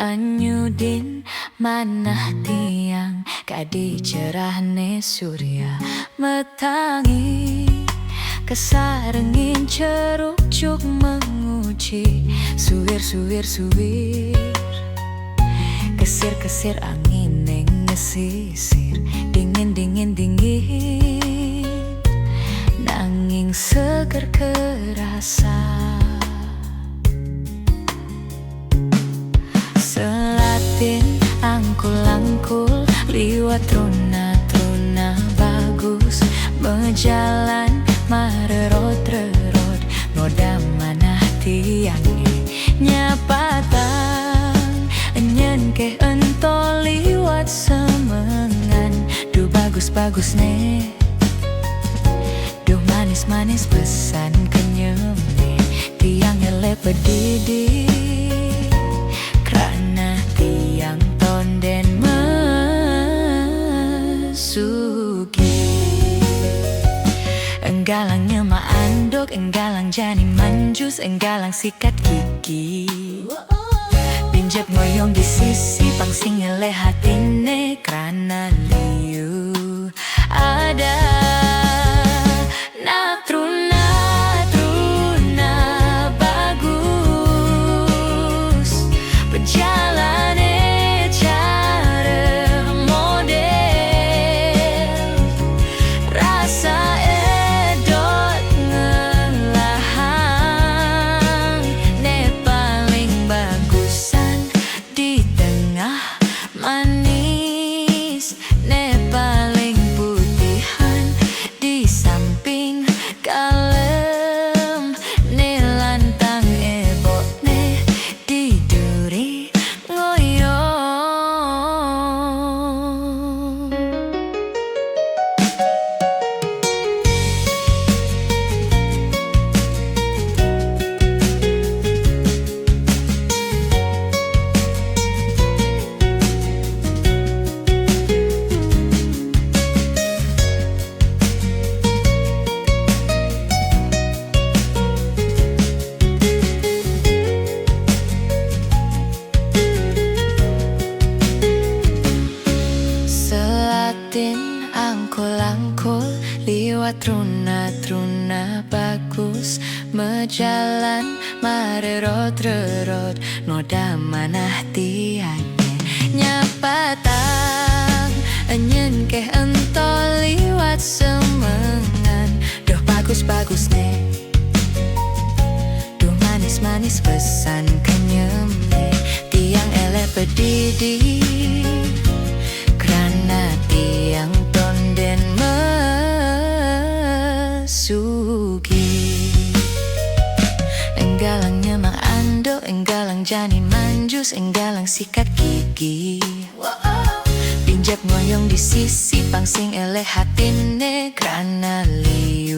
anyudin manah tiang kadi cerahne surya metangi kesarengin ceruk cuk menguci suwir kesir angin neng ngesisir dingin nanging seger kerasa. Selatin angkul liwat truna bagus mejalan marerot noda manah tiangnya nyapatang nyen ke ento liwat semengan duh bagus nih duh manis pesan kenyemne tiang ele pedidi karena tiang tonden mesuki enggalang nyema andok enggalang jani manjus enggalang sikat gigi pinjep ngoyong di sisi pangsing ele hatine karena liu ada truna bagus berjalane cara model rasa edot ngelahang ne paling bagusan di tengah manis ne paling putihan di samping kalem ne lantang ebok ne di duri ngoyong. Selatin angkul liwat truna bagus mejalan marerot noda manah tiangnya nyapatang nyen ke ento liwat semengan duh bagus nih duh manis pesan kenyemne tiang ele pedidi karena tiang tonden mesuki enggalang nyemang ando enggalang janin manjus enggalang sikat gigi pinjap ngoyong di sisi pangsing ele hatine karena liu